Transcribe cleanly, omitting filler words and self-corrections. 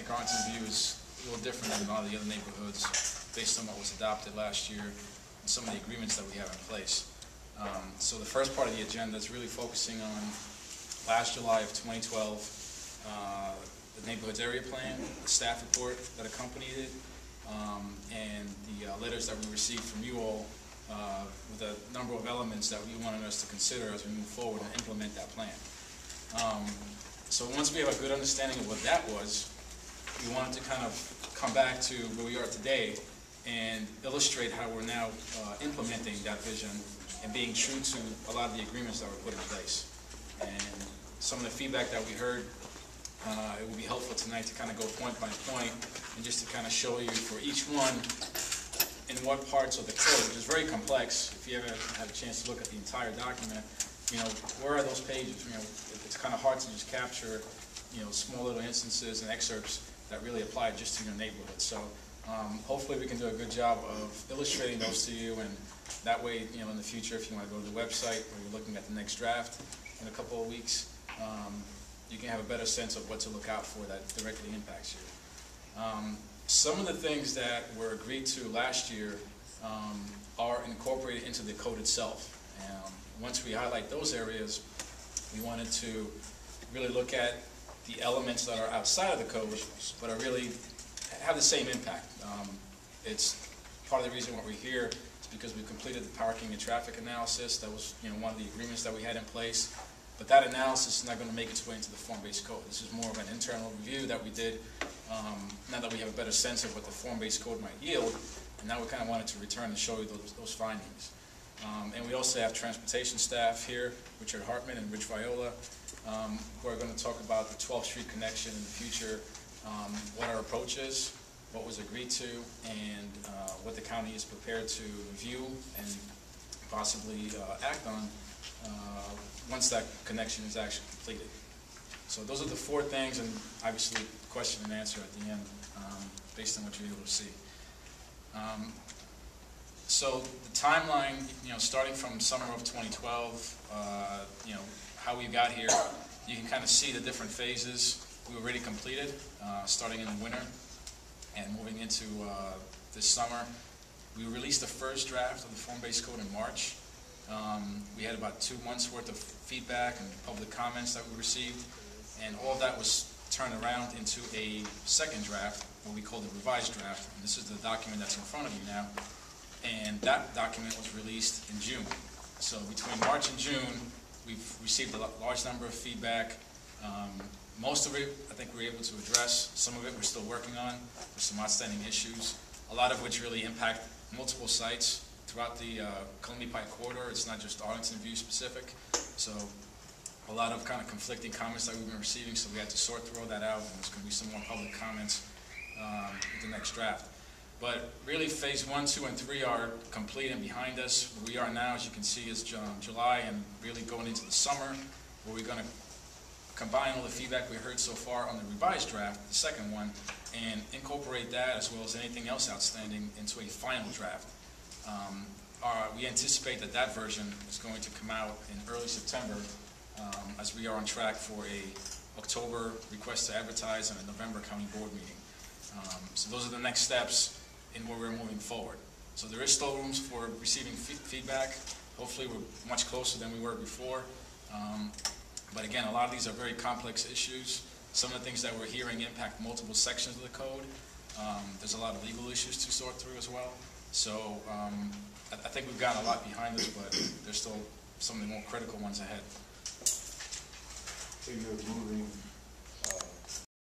think Arlington's view is a little different than a lot of the other neighborhoods based on what was adopted last year and some of the agreements that we have in place. So the first part of the agenda is really focusing on last July of 2012, the neighborhood's area plan, the staff report that accompanied it, and the letters that we received from you all with a number of elements that you wanted us to consider as we move forward and implement that plan. So once we have a good understanding of what that was, we wanted to kind of come back to where we are today and illustrate how we're now implementing that vision and being true to a lot of the agreements that were put in place. And some of the feedback that we heard, it would be helpful tonight to kind of go point by point and just to kind of show you for each one in what parts of the code, which is very complex. If you ever had a chance to look at the entire document, you know, where are those pages? You know, it's kind of hard to just capture, you know, small little instances and excerpts that really apply just to your neighborhood. So hopefully we can do a good job of illustrating those to you, and that way, you know, in the future, if you want to go to the website or you're looking at the next draft in a couple of weeks, you can have a better sense of what to look out for that directly impacts you. Some of the things that were agreed to last year are incorporated into the code itself. Once we highlight those areas, we wanted to really look at the elements that are outside of the code, but are really have the same impact. It's part of the reason why we're here is because we completed the parking and traffic analysis. That was, you know, one of the agreements that we had in place. But that analysis is not going to make its way into the form-based code. This is more of an internal review that we did now that we have a better sense of what the form-based code might yield. And now we kind of wanted to return and show you those findings. And we also have transportation staff here, Richard Hartman and Rich Viola, who are going to talk about the 12th Street connection in the future, what our approach is, what was agreed to, and what the county is prepared to review and possibly act on once that connection is actually completed. So those are the four things, and obviously question and answer at the end based on what you're able to see. So the timeline, you know, starting from summer of 2012, you know, how we got here, you can kind of see the different phases we already completed, starting in the winter and moving into this summer. We released the first draft of the form-based code in March. We had about 2 months worth of feedback and public comments that we received, and all that was turned around into a second draft, what we call the revised draft. And this is the document that's in front of you now. And that document was released in June. So between March and June, we've received a large number of feedback. Most of it, I think we're able to address. Some of it we're still working on. There's some outstanding issues, a lot of which really impact multiple sites throughout the Columbia Pike corridor. It's not just Arlington View specific. So a lot of kind of conflicting comments that we've been receiving, so we had to sort through all that out, and there's going to be some more public comments with the next draft. But really, phase 1, 2, and 3 are complete and behind us. Where we are now, as you can see, is July and really going into the summer, where we're going to combine all the feedback we heard so far on the revised draft, the second one, and incorporate that as well as anything else outstanding into a final draft. We anticipate that that version is going to come out in early September, as we are on track for a October request to advertise and a November county board meeting. So those are the next steps in where we're moving forward. So there is still rooms for receiving feedback. Hopefully we're much closer than we were before. But again, a lot of these are very complex issues. Some of the things that we're hearing impact multiple sections of the code. There's a lot of legal issues to sort through as well. So I think we've gotten a lot behind us, but there's still some of the more critical ones ahead. So you're moving